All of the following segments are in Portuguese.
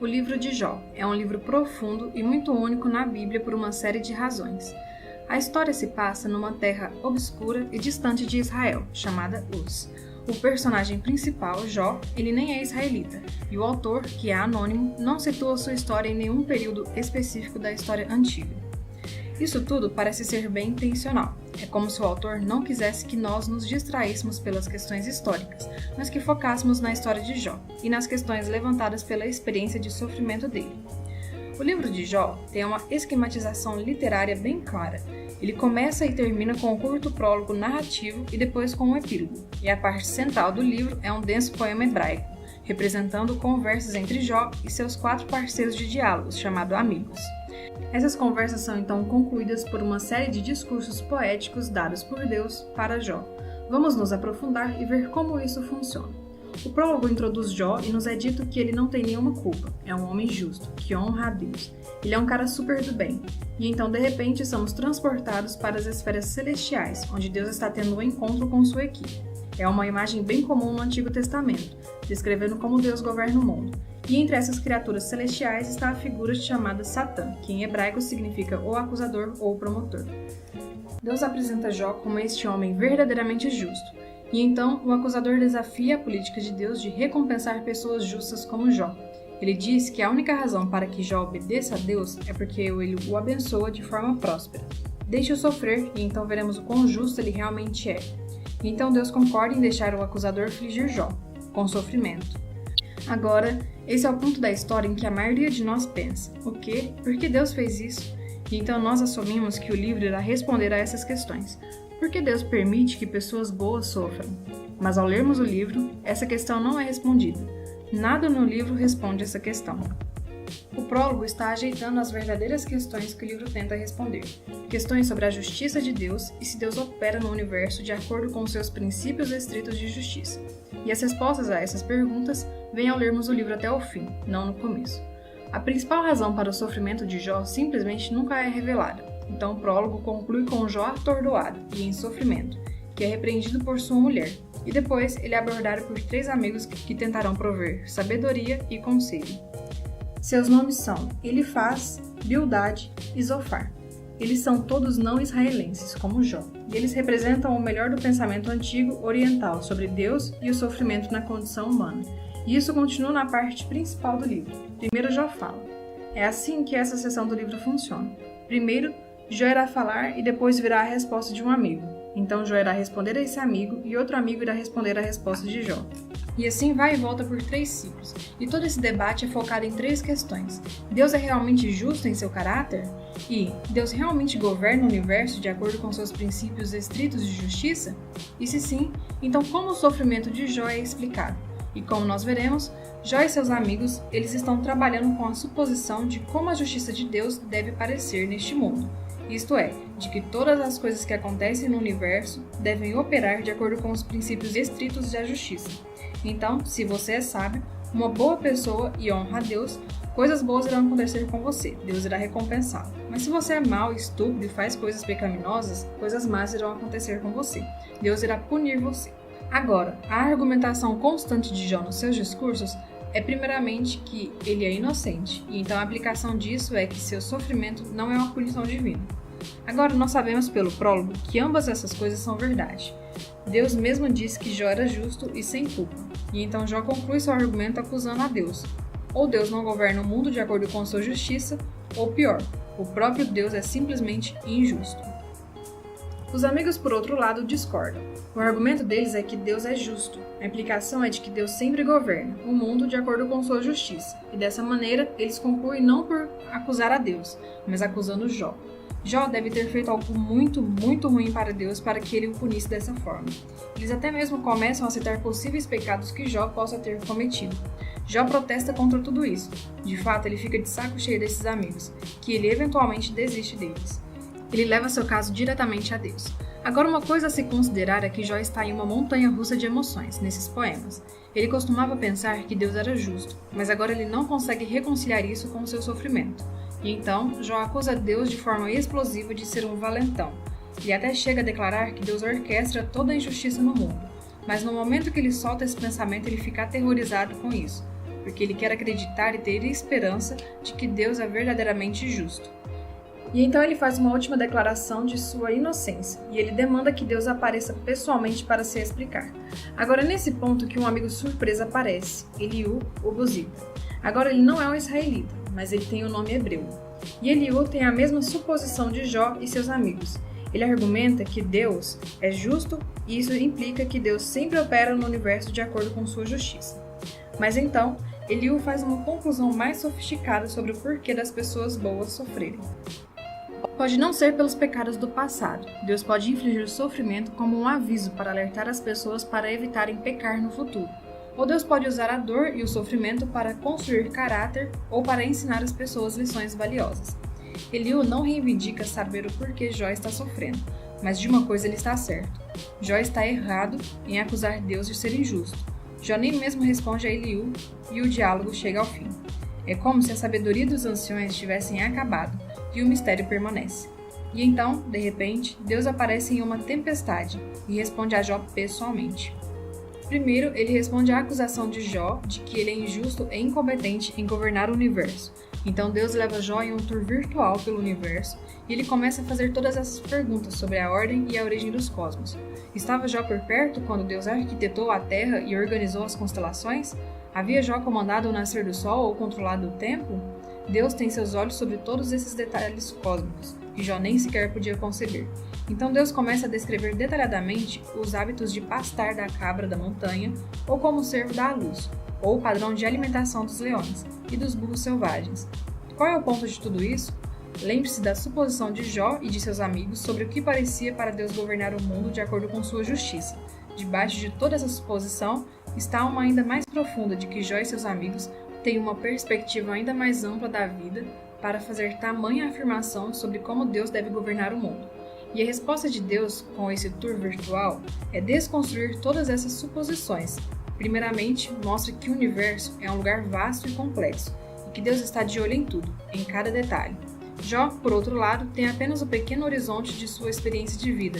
O livro de Jó é um livro profundo e muito único na Bíblia por uma série de razões. A história se passa numa terra obscura e distante de Israel, chamada Uz. O personagem principal, Jó, ele nem é israelita, e o autor, que é anônimo, não situa sua história em nenhum período específico da história antiga. Isso tudo parece ser bem intencional. É como se o autor não quisesse que nós nos distraíssemos pelas questões históricas, mas que focássemos na história de Jó e nas questões levantadas pela experiência de sofrimento dele. O livro de Jó tem uma esquematização literária bem clara. Ele começa e termina com um curto prólogo narrativo e depois com um epílogo, e a parte central do livro é um denso poema hebraico, representando conversas entre Jó e seus 4 parceiros de diálogos, chamados amigos. Essas conversas são então concluídas por uma série de discursos poéticos dados por Deus para Jó. Vamos nos aprofundar e ver como isso funciona. O prólogo introduz Jó e nos é dito que ele não tem nenhuma culpa, é um homem justo, que honra a Deus. Ele é um cara super do bem. E então, de repente, somos transportados para as esferas celestiais, onde Deus está tendo um encontro com sua equipe. É uma imagem bem comum no Antigo Testamento, descrevendo como Deus governa o mundo. E entre essas criaturas celestiais está a figura chamada Satã, que em hebraico significa o acusador ou o promotor. Deus apresenta Jó como este homem verdadeiramente justo, e então o acusador desafia a política de Deus de recompensar pessoas justas como Jó. Ele diz que a única razão para que Jó obedeça a Deus é porque ele o abençoa de forma próspera. Deixe-o sofrer e então veremos o quão justo ele realmente é. E então Deus concorda em deixar o acusador afligir Jó, com sofrimento. Agora, esse é o ponto da história em que a maioria de nós pensa: o quê? Por que Deus fez isso? E então nós assumimos que o livro irá responder a essas questões. Por que Deus permite que pessoas boas sofram? Mas ao lermos o livro, essa questão não é respondida. Nada no livro responde essa questão. O prólogo está ajeitando as verdadeiras questões que o livro tenta responder. Questões sobre a justiça de Deus e se Deus opera no universo de acordo com seus princípios estritos de justiça. E as respostas a essas perguntas vêm ao lermos o livro até o fim, não no começo. A principal razão para o sofrimento de Jó simplesmente nunca é revelada. Então o prólogo conclui com Jó atordoado e em sofrimento, que é repreendido por sua mulher, e depois ele é abordado por 3 amigos que tentarão prover sabedoria e conselho. Seus nomes são Elifaz, Bildade e Zofar. Eles são todos não israelenses, como Jó, e eles representam o melhor do pensamento antigo oriental sobre Deus e o sofrimento na condição humana. E isso continua na parte principal do livro. Primeiro Jó fala. É assim que essa seção do livro funciona. Primeiro, Jó irá falar e depois virá a resposta de um amigo. Então Jó irá responder a esse amigo e outro amigo irá responder a resposta de Jó. E assim vai e volta por 3 ciclos. E todo esse debate é focado em 3 questões. Deus é realmente justo em seu caráter? E Deus realmente governa o universo de acordo com seus princípios estritos de justiça? E se sim, então como o sofrimento de Jó é explicado? E como nós veremos, Jó e seus amigos, eles estão trabalhando com a suposição de como a justiça de Deus deve parecer neste mundo. Isto é, de que todas as coisas que acontecem no universo devem operar de acordo com os princípios estritos da justiça. Então, se você é sábio, uma boa pessoa e honra a Deus, coisas boas irão acontecer com você, Deus irá recompensá-lo. Mas se você é mau, estúpido e faz coisas pecaminosas, coisas más irão acontecer com você, Deus irá punir você. Agora, a argumentação constante de Jó nos seus discursos é primeiramente que ele é inocente, e então a aplicação disso é que seu sofrimento não é uma punição divina. Agora, nós sabemos pelo prólogo que ambas essas coisas são verdade. Deus mesmo disse que Jó era justo e sem culpa, e então Jó conclui seu argumento acusando a Deus. Ou Deus não governa o mundo de acordo com sua justiça, ou pior, o próprio Deus é simplesmente injusto. Os amigos, por outro lado, discordam. O argumento deles é que Deus é justo. A implicação é de que Deus sempre governa o mundo de acordo com sua justiça. E dessa maneira, eles concluem não por acusar a Deus, mas acusando Jó. Jó deve ter feito algo muito, muito ruim para Deus para que ele o punisse dessa forma. Eles até mesmo começam a citar possíveis pecados que Jó possa ter cometido. Jó protesta contra tudo isso. De fato, ele fica de saco cheio desses amigos, que ele eventualmente desiste deles. Ele leva seu caso diretamente a Deus. Agora, uma coisa a se considerar é que Jó está em uma montanha-russa de emoções nesses poemas. Ele costumava pensar que Deus era justo, mas agora ele não consegue reconciliar isso com o seu sofrimento. E então, Jó acusa Deus de forma explosiva de ser um valentão. Ele até chega a declarar que Deus orquestra toda a injustiça no mundo. Mas no momento que ele solta esse pensamento, ele fica aterrorizado com isso. porque ele quer acreditar e ter esperança de que Deus é verdadeiramente justo. E então ele faz uma última declaração de sua inocência, e ele demanda que Deus apareça pessoalmente para se explicar. Agora, nesse ponto que um amigo surpresa aparece, Eliú, o Buzita. Agora, ele não é um israelita, mas ele tem o nome hebreu. E Eliú tem a mesma suposição de Jó e seus amigos. Ele argumenta que Deus é justo e isso implica que Deus sempre opera no universo de acordo com sua justiça. Mas então, Eliú faz uma conclusão mais sofisticada sobre o porquê das pessoas boas sofrerem. Pode não ser pelos pecados do passado. Deus pode infligir o sofrimento como um aviso para alertar as pessoas para evitarem pecar no futuro. Ou Deus pode usar a dor e o sofrimento para construir caráter ou para ensinar as pessoas lições valiosas. Eliú não reivindica saber o porquê Jó está sofrendo, mas de uma coisa ele está certo. Jó está errado em acusar Deus de ser injusto. Jó nem mesmo responde a Eliú e o diálogo chega ao fim. É como se a sabedoria dos anciões tivessem acabado e o mistério permanece. E então, de repente, Deus aparece em uma tempestade e responde a Jó pessoalmente. Primeiro, ele responde à acusação de Jó de que ele é injusto e incompetente em governar o universo. Então Deus leva Jó em um tour virtual pelo universo e ele começa a fazer todas essas perguntas sobre a ordem e a origem dos cosmos. Estava Jó por perto quando Deus arquitetou a Terra e organizou as constelações? Havia Jó comandado o nascer do sol ou controlado o tempo? Deus tem seus olhos sobre todos esses detalhes cósmicos, que Jó nem sequer podia conceber. Então Deus começa a descrever detalhadamente os hábitos de pastar da cabra da montanha, ou como o cervo dá à luz, ou o padrão de alimentação dos leões e dos burros selvagens. Qual é o ponto de tudo isso? Lembre-se da suposição de Jó e de seus amigos sobre o que parecia para Deus governar o mundo de acordo com sua justiça. Debaixo de toda essa suposição está uma ainda mais profunda de que Jó e seus amigos têm uma perspectiva ainda mais ampla da vida para fazer tamanha afirmação sobre como Deus deve governar o mundo. E a resposta de Deus com esse tour virtual é desconstruir todas essas suposições. Primeiramente, mostra que o universo é um lugar vasto e complexo e que Deus está de olho em tudo, em cada detalhe. Jó, por outro lado, tem apenas o pequeno horizonte de sua experiência de vida.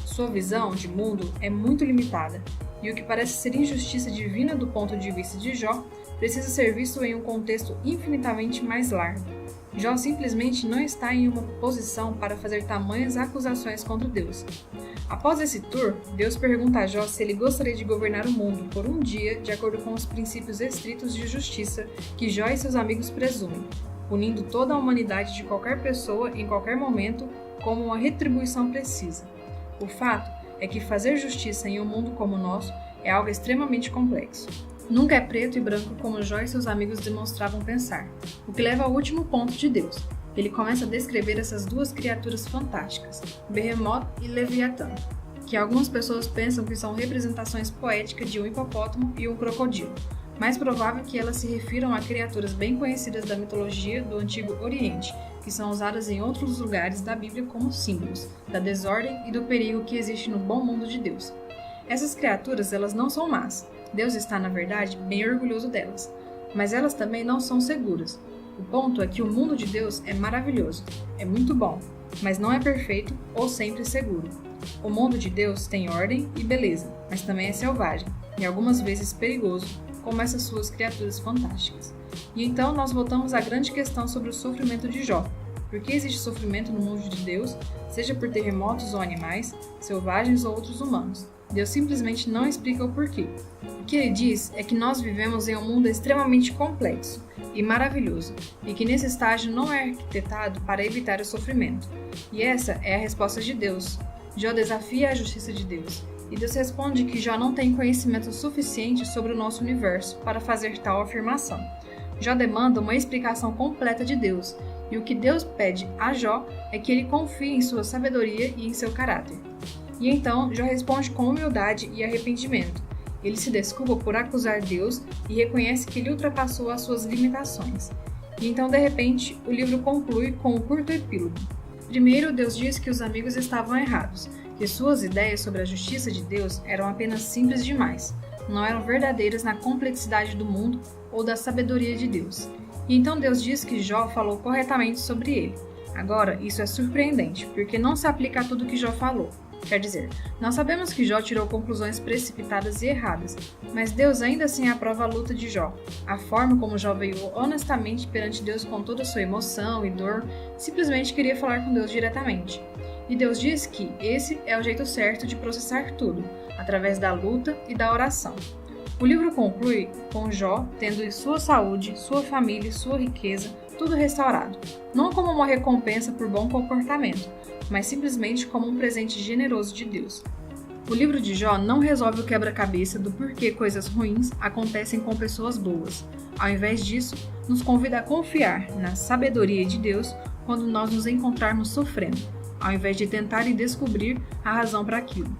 Sua visão de mundo é muito limitada, e o que parece ser injustiça divina do ponto de vista de Jó precisa ser visto em um contexto infinitamente mais largo. Jó simplesmente não está em uma posição para fazer tamanhas acusações contra Deus. Após esse tour, Deus pergunta a Jó se ele gostaria de governar o mundo por um dia de acordo com os princípios estritos de justiça que Jó e seus amigos presumem, punindo toda a humanidade de qualquer pessoa em qualquer momento como uma retribuição precisa. O fato é que fazer justiça em um mundo como o nosso é algo extremamente complexo. Nunca é preto e branco como Jó e seus amigos demonstravam pensar, o que leva ao último ponto de Deus. Ele começa a descrever essas duas criaturas fantásticas, Behemoth e Leviatã, que algumas pessoas pensam que são representações poéticas de um hipopótamo e um crocodilo. Mais provável que elas se refiram a criaturas bem conhecidas da mitologia do Antigo Oriente, que são usadas em outros lugares da Bíblia como símbolos da desordem e do perigo que existe no bom mundo de Deus. Essas criaturas, elas não são más. Deus está, na verdade, bem orgulhoso delas, mas elas também não são seguras. O ponto é que o mundo de Deus é maravilhoso, é muito bom, mas não é perfeito ou sempre seguro. O mundo de Deus tem ordem e beleza, mas também é selvagem e algumas vezes perigoso, como essas suas criaturas fantásticas. E então nós voltamos à grande questão sobre o sofrimento de Jó. Por que existe sofrimento no mundo de Deus, seja por terremotos ou animais, selvagens ou outros humanos? Deus simplesmente não explica o porquê. O que ele diz é que nós vivemos em um mundo extremamente complexo e maravilhoso, e que nesse estágio não é arquitetado para evitar o sofrimento. E essa é a resposta de Deus. Jó desafia a justiça de Deus, e Deus responde que Jó não tem conhecimento suficiente sobre o nosso universo para fazer tal afirmação. Jó demanda uma explicação completa de Deus, e o que Deus pede a Jó é que ele confie em sua sabedoria e em seu caráter. E então Jó responde com humildade e arrependimento. Ele se desculpa por acusar Deus e reconhece que ele ultrapassou as suas limitações. E então, de repente, o livro conclui com um curto epílogo. Primeiro, Deus diz que os amigos estavam errados, que suas ideias sobre a justiça de Deus eram apenas simples demais, não eram verdadeiras na complexidade do mundo ou da sabedoria de Deus. E então Deus diz que Jó falou corretamente sobre ele. Agora, isso é surpreendente, porque não se aplica a tudo que Jó falou. Quer dizer, nós sabemos que Jó tirou conclusões precipitadas e erradas, mas Deus ainda assim aprova a luta de Jó. A forma como Jó veio honestamente perante Deus com toda a sua emoção e dor, simplesmente queria falar com Deus diretamente. E Deus diz que esse é o jeito certo de processar tudo, através da luta e da oração. O livro conclui com Jó tendo sua saúde, sua família e sua riqueza, tudo restaurado, não como uma recompensa por bom comportamento, mas simplesmente como um presente generoso de Deus. O livro de Jó não resolve o quebra-cabeça do porquê coisas ruins acontecem com pessoas boas. Ao invés disso, nos convida a confiar na sabedoria de Deus quando nós nos encontrarmos sofrendo, ao invés de tentar e descobrir a razão para aquilo.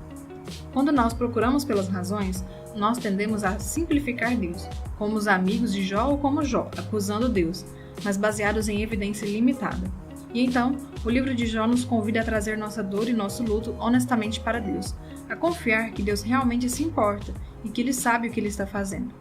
Quando nós procuramos pelas razões, nós tendemos a simplificar Deus, como os amigos de Jó ou como Jó, acusando Deus, mas baseados em evidência limitada. E então, o livro de Jó nos convida a trazer nossa dor e nosso luto honestamente para Deus, a confiar que Deus realmente se importa e que Ele sabe o que Ele está fazendo.